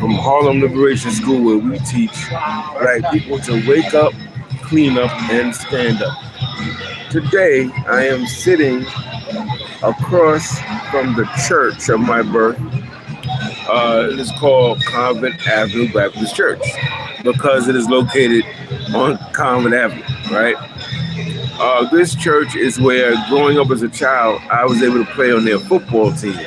from Harlem Liberation School, where we teach black people to wake up, clean up, and stand up. Today, I am sitting across from the church of my birth. It is called Convent Avenue Baptist Church because it is located on Convent Avenue, right? This church is where, growing up as a child, I was able to play on their football team.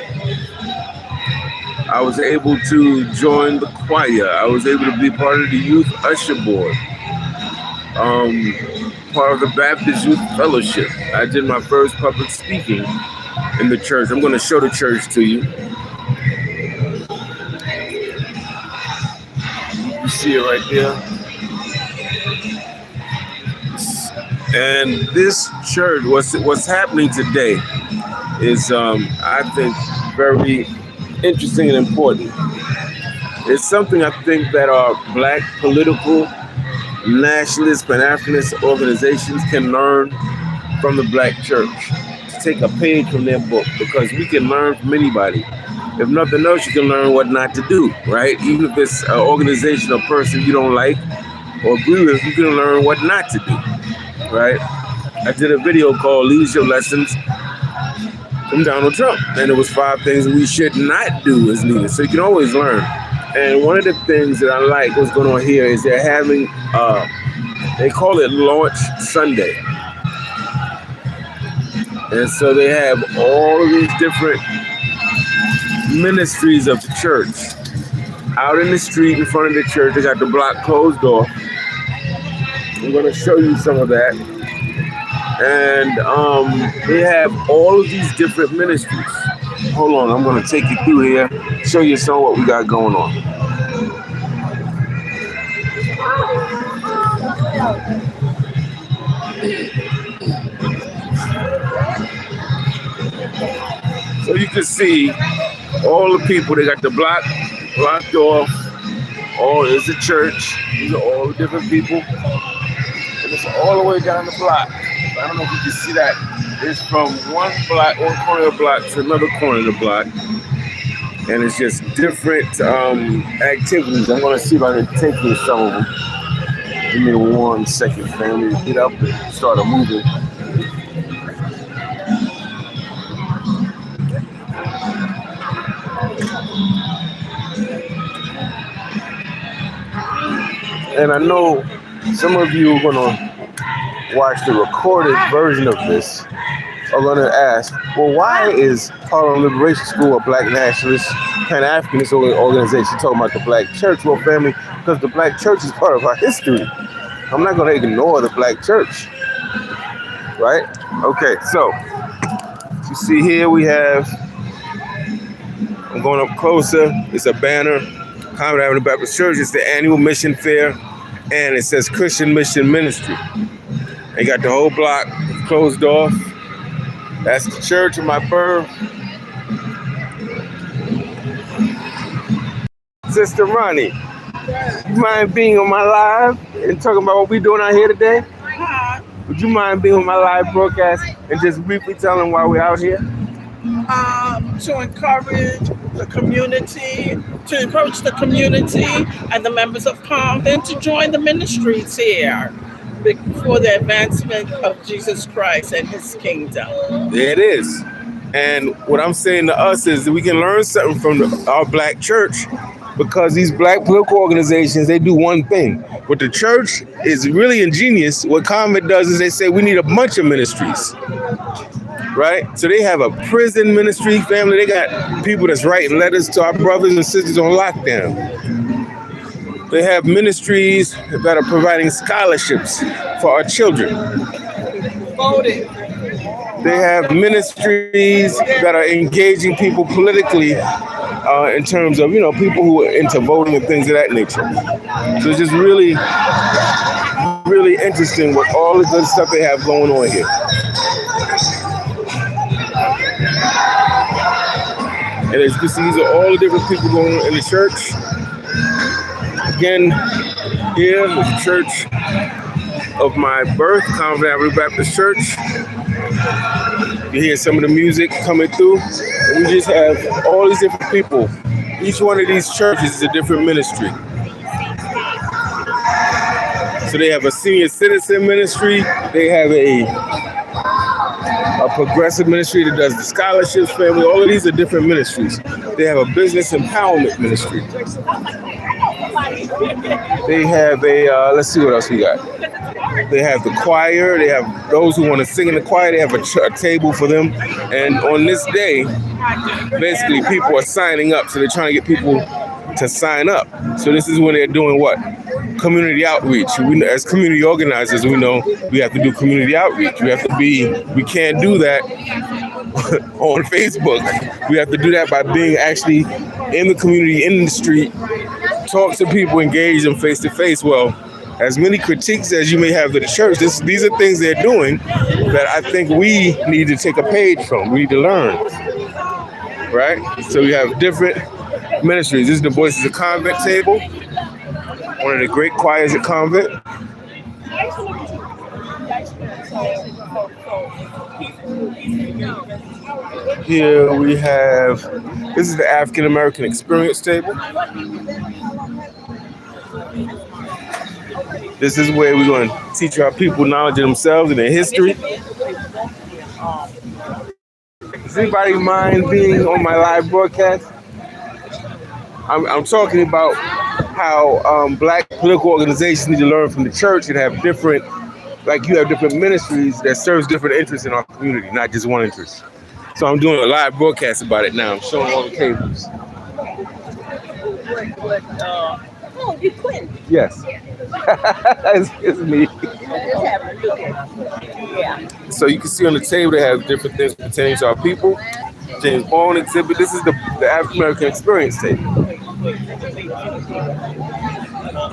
I was able to join the choir. I was able to be part of the youth usher board, part of the Baptist Youth Fellowship. I did my first public speaking in the church. I'm going to show the church to you. You see it right there. And this church, what's happening today is, I think, very interesting and important. It's something I think that our black political, nationalist, Pan-Africanist organizations can learn from the black church. To take a page from their book, because we can learn from anybody. If nothing else, you can learn what not to do, right? Even if it's an organization or person you don't like or agree with, you can learn what not to do, right? I did a video called Leadership Lessons from Donald Trump, and it was 5 things we should not do as leaders, so you can always learn. And one of the things that I like what's going on here is they're having, they call it Launch Sunday. And so they have all of these different ministries of the church out in the street in front of the church. They got the block closed off. I'm going to show you some of that. And they have all of these different ministries. Hold on, I'm going to take you through here, show you some of what we got going on. So you can see all the people. They got the block blocked off. All is the church. These are all the different people. And it's all the way down the block. I don't know if you can see that. It's from one corner of the block to another corner of the block. And it's just different activities. I'm going to see if I can take you to some of them. Give me 1 second, family, to get up and start moving. And I know some of you are going to watch the recorded version of this, are going to ask, well, why is Harlem Liberation School a black nationalist, Pan-Africanist organization talking about the black church? Well, family, because the black church is part of our history. I'm not going to ignore the black church, right? Okay, so you see here we have, I'm going up closer, it's a banner, Convent Avenue Baptist Church. It's the annual mission fair, and it says Christian Mission Ministry. They got the whole block closed off. That's the church of my birth. Sister Ronnie, you mind being on my live and talking about what we're doing out here today? Would you mind being on my live broadcast and just briefly telling why we're out here? To encourage the community and the members of Convent to join the ministries here for the advancement of Jesus Christ and his kingdom. There it is. And what I'm saying to us is that we can learn something from our black church, because these black political organizations, they do one thing. But the church is really ingenious. What Convent does is they say we need a bunch of ministries. Right? So they have a prison ministry, family. They got people that's writing letters to our brothers and sisters on lockdown. They have ministries that are providing scholarships for our children. They have ministries that are engaging people politically in terms of, people who are into voting and things of that nature. So it's just really, really interesting with all the good stuff they have going on here. And as you can see, these are all the different people going on in the church. Again, here is the church of my birth, Convent Avenue Baptist Church. You hear some of the music coming through. And we just have all these different people Each one of these churches is a different ministry. So they have a senior citizen ministry. They have a progressive ministry that does the scholarships family. All of these are different ministries. They have a business empowerment ministry. They have let's see what else we got. They have the choir. They have those who want to sing in the choir. They have a table for them. And on this day, basically people are signing up. So they're trying to get people to sign up. So this is when they're doing what? Community outreach. As community organizers, we know we have to do community outreach. We can't do that on Facebook. We have to do that by being actually in the community, in the street, talk to people, engage them face to face. Well, as many critiques as you may have to the church, these are things they're doing that I think we need to take a page from. We need to learn, right? So we have different ministries. This is the Voices of Convent table, one of the great choirs at Convent. Here we have, this is the African American Experience table. This is where we're going to teach our people knowledge of themselves and their history. Does anybody mind being on my live broadcast? I'm talking about how black political organizations need to learn from the church and have different, like you have different ministries that serves different interests in our community, not just one interest. So I'm doing a live broadcast about it now. I'm showing all the tables. Oh, you Quentin? Yes. it's me. Yeah. So you can see on the table they have different things pertaining to our people. James Bond exhibit. This is the African American Experience table.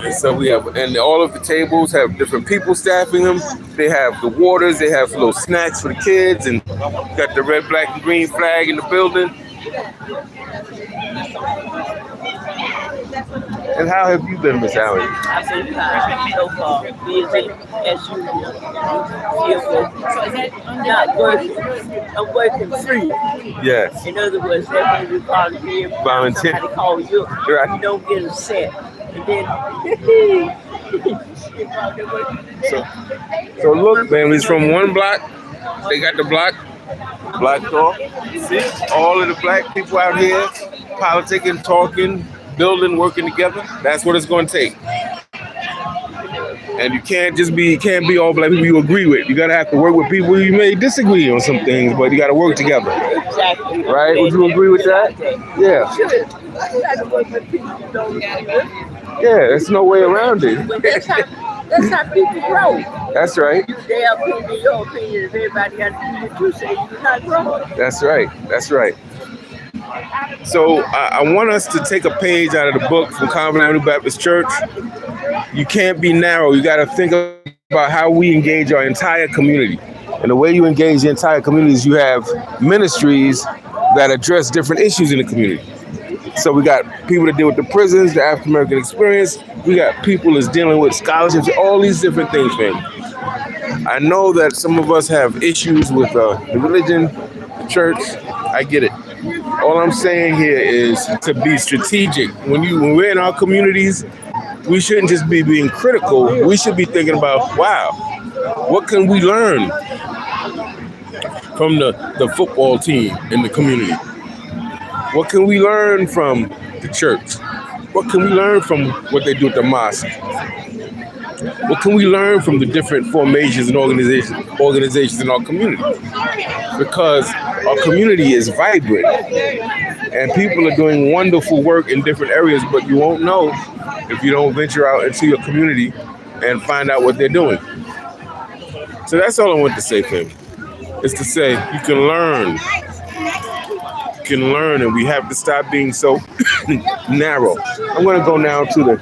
And so we have, and all of the tables have different people staffing them. They have the waters, they have little snacks for the kids, and got the red, black, and green flag in the building. And how have you been, Miss Allen? I've been fine so far. Busy as usual. Not working. I'm working free. Yes. In other words, that means we volunteer. Volunteer. Somebody call you. Right. You don't get a set. And then So look, man, it's from one block. They got the block blocked off. See, all of the black people out here politicking, talking, building, working together. That's what it's going to take. And you can't be all black people you agree with. You gotta have to work with people you may disagree on some things, but you gotta work together. exactly. Right? Would you agree with that? Yeah. Sure. You got to work with people you don't agree with. Yeah, there's no way around it. But that's how people grow. That's right. Their opinion, your opinion, if everybody got to do what you say, you're not growing. That's right. That's right. So I want us to take a page out of the book from Convent Avenue Baptist Church. You can't be narrow. You got to think about how we engage our entire community. And the way you engage the entire community is you have ministries that address different issues in the community. So we got people that deal with the prisons, the African American experience. We got people that's dealing with scholarships, all these different things, man. I know that some of us have issues with the religion, the church. I get it. All I'm saying here is to be strategic. When we're in our communities, we shouldn't just be being critical. We should be thinking about, wow, what can we learn from the football team in the community? What can we learn from the church? What can we learn from what they do at the mosque? What can we learn from the different formations and organizations in our community? Because our community is vibrant and people are doing wonderful work in different areas, but you won't know if you don't venture out into your community and find out what they're doing. So that's all I want to say, fam. Is to say you can learn. You can learn, and we have to stop being so narrow. I'm going to go now to the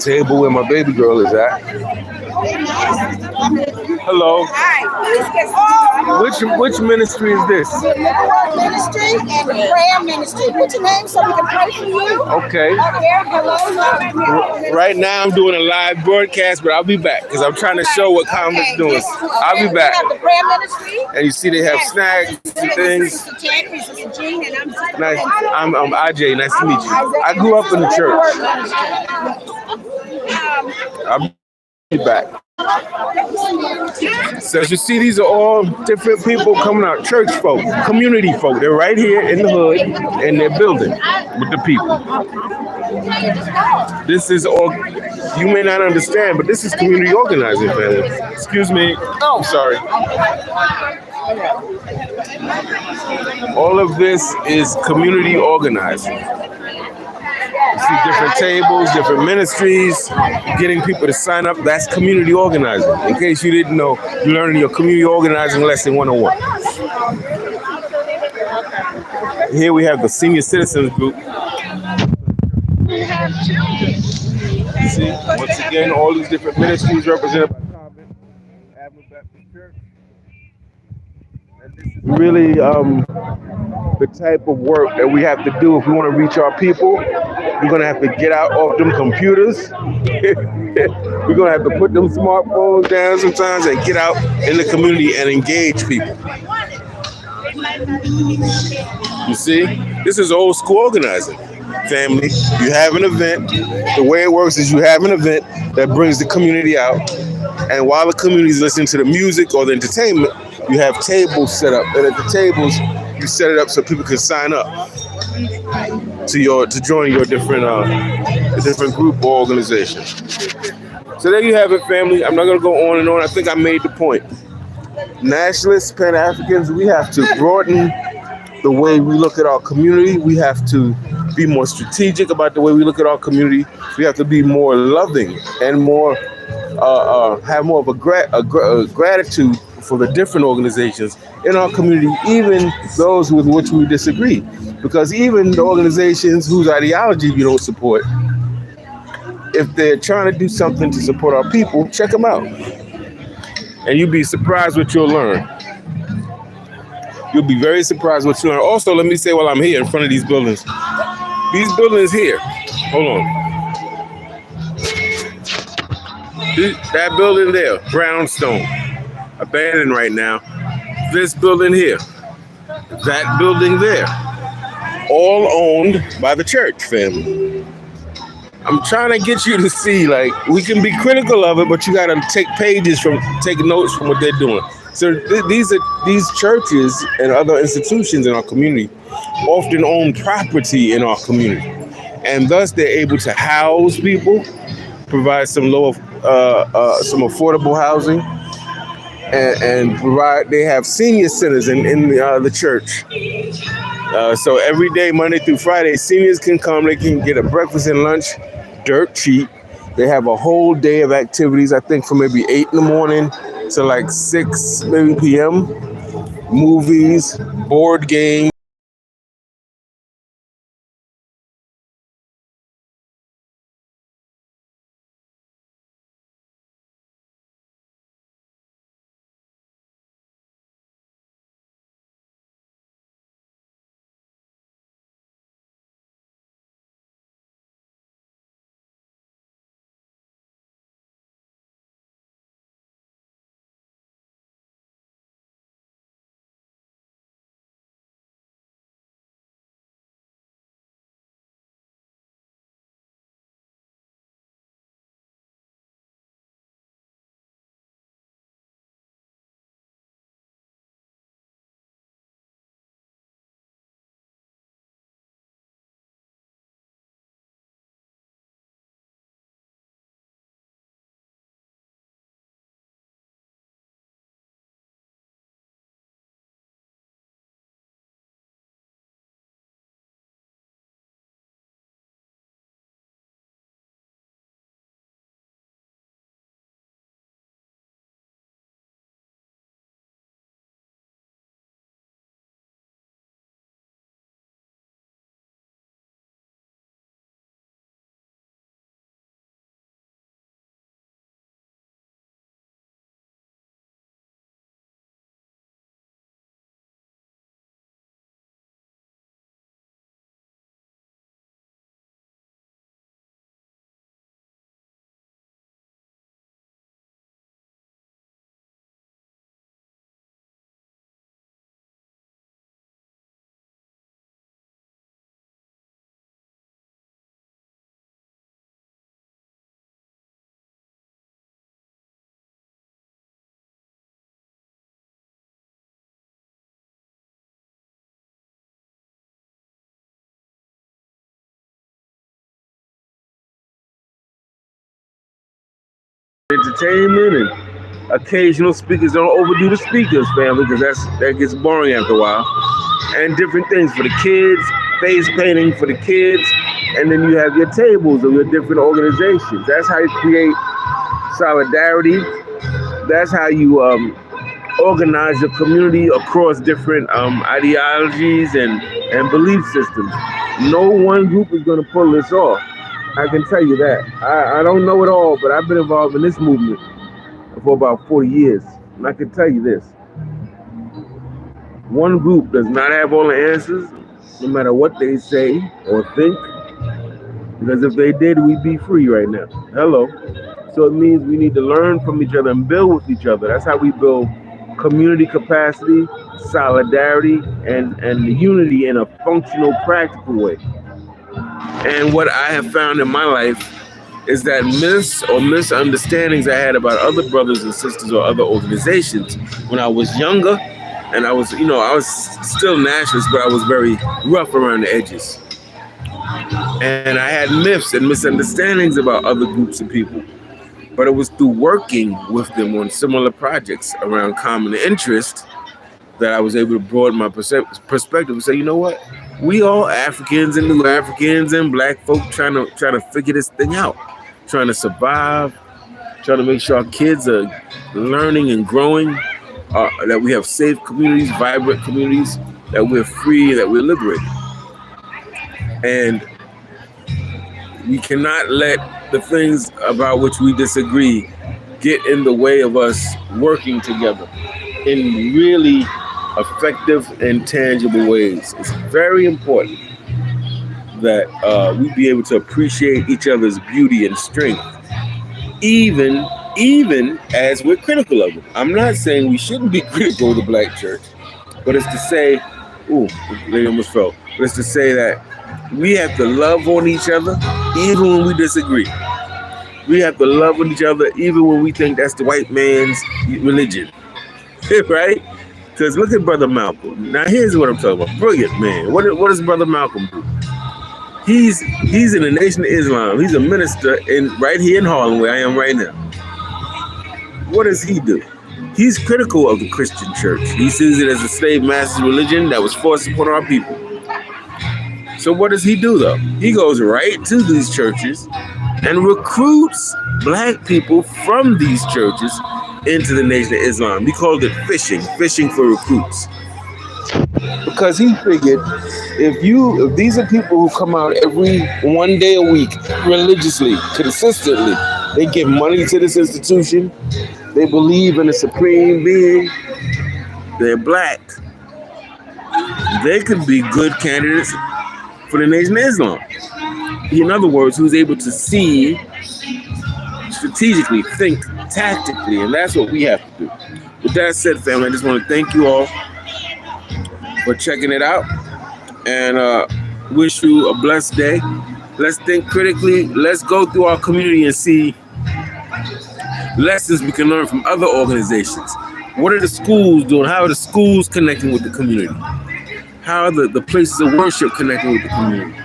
table where my baby girl is at. Hello. Hi, please get oh, Which ministry is this? the Liberal Ministry and the Prayer Ministry. Put your name so we can pray for you. Okay. Up there, hello. Right now I'm doing a live broadcast, but I'll be back because I'm trying to show what Convert's doing. I'll be back. We have the Prayer Ministry. And you see they have snacks and things. Sister Jackie, Sister Jean, and I'm Sister Nice. I'm Agyei. Nice to meet you. I grew up in the church. I'll be back. So as you see, these are all different people coming out. Church folk, community folk. They're right here in the hood, and they're building with the people. This is all. You may not understand, but this is community organizing, family. Excuse me. Oh, I'm sorry. All of this is community organizing. You see different tables, different ministries, getting people to sign up. That's community organizing. In case you didn't know, you're learning your community organizing lesson 101. Here we have the senior citizens group. See, once again, all these different ministries represented by Convent Avenue Baptist Church. And this is really the type of work that we have to do if we want to reach our people. We're going to have to get out off them computers. We're going to have to put them smartphones down sometimes and get out in the community and engage people. You see, this is old school organizing. Family, you have an event. The way it works is you have an event that brings the community out. And while the community is listening to the music or the entertainment, you have tables set up. And at the tables, you set it up so people can sign up to join your different group or organization. So there you have it, family. I'm not going to go on and on. I think I made the point. Nationalists, Pan-Africans, we have to broaden the way we look at our community. We have to be more strategic about the way we look at our community. We have to be more loving and more have more of a gratitude for the different organizations in our community, even those with which we disagree. Because even the organizations whose ideology you don't support, if they're trying to do something to support our people, check them out. And you'll be surprised what you'll learn. You'll be very surprised what you learn. Also, let me say while I'm here in front of these buildings here, hold on. That building there, brownstone, abandoned right now. This building here, that building there, all owned by the church family. I'm trying to get you to see, like, we can be critical of it, but you got to take notes from what they're doing. So these churches and other institutions in our community often own property in our community, and thus they're able to house people, provide some some affordable housing, and provide. They have senior centers in the church. So every day, Monday through Friday, seniors can come. They can get a breakfast and lunch, dirt cheap. They have a whole day of activities. I think from maybe 8 in the morning to like 6 maybe p.m. Movies, board games. entertainment and occasional speakers. Don't overdo the speakers, family, because that gets boring after a while. And different things for the kids, face painting for the kids, and then you have your tables of your different organizations. That's how you create solidarity. That's how you organize your community across different ideologies and belief systems. No one group is going to pull this off. I can tell you that. I don't know it all, but I've been involved in this movement for about 40 years. And I can tell you this. One group does not have all the answers, no matter what they say or think. Because if they did, we'd be free right now. Hello. So it means we need to learn from each other and build with each other. That's how we build community capacity, solidarity, and unity in a functional, practical way. And what I have found in my life is that myths or misunderstandings I had about other brothers and sisters or other organizations when I was younger, and I was still nationalist, but I was very rough around the edges. And I had myths and misunderstandings about other groups of people. But it was through working with them on similar projects around common interest that I was able to broaden my perspective and say, you know what? We all Africans and new Africans and black folk trying to figure this thing out, trying to survive, trying to make sure our kids are learning and growing, that we have safe communities, vibrant communities, that we're free, that we're liberated. And we cannot let the things about which we disagree get in the way of us working together in really effective and tangible ways. It's very important that we be able to appreciate each other's beauty and strength, even as we're critical of it. I'm not saying we shouldn't be critical of the black church, but it's to say, ooh, the lady almost fell. But it's to say that we have to love on each other even when we disagree. We have to love on each other even when we think that's the white man's religion, right? Because look at Brother Malcolm. Now here's what I'm talking about. Brilliant man. What does Brother Malcolm do? He's in the Nation of Islam. He's a minister right here in Harlem, where I am right now. What does he do? He's critical of the Christian church. He sees it as a slave master's religion that was forced upon our people. So what does he do though? He goes right to these churches and recruits black people from these churches into the Nation of Islam. He called it fishing for recruits. Because he figured if these are people who come out every one day a week, religiously, consistently, they give money to this institution, they believe in a supreme being, they're black, they could be good candidates for the Nation of Islam. In other words, who's able to see strategically, think tactically, and that's what we have to do. With that said, family, I just want to thank you all for checking it out and wish you a blessed day. Let's think critically. Let's go through our community and see lessons we can learn from other organizations. What are the schools doing? How are the schools connecting with the community? How are the places of worship connecting with the community?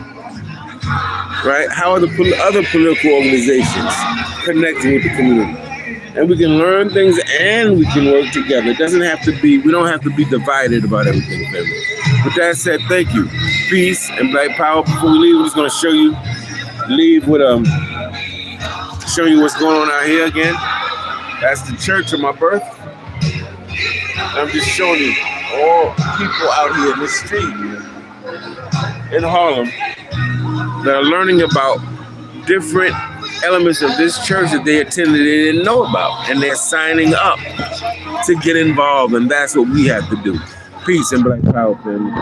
Right? How are the other political organizations connecting with the community? And we can learn things and we can work together. It doesn't have to be, we don't have to be divided about everything, family. With that said, thank you. Peace and black power. Before we leave, we're just going to leave with show you what's going on out here again. That's the church of my birth. I'm just showing you all people out here in the street in Harlem that are learning about different elements of this church that they attended they didn't know about, and they're signing up to get involved, and that's what we have to do. Peace and black power, family.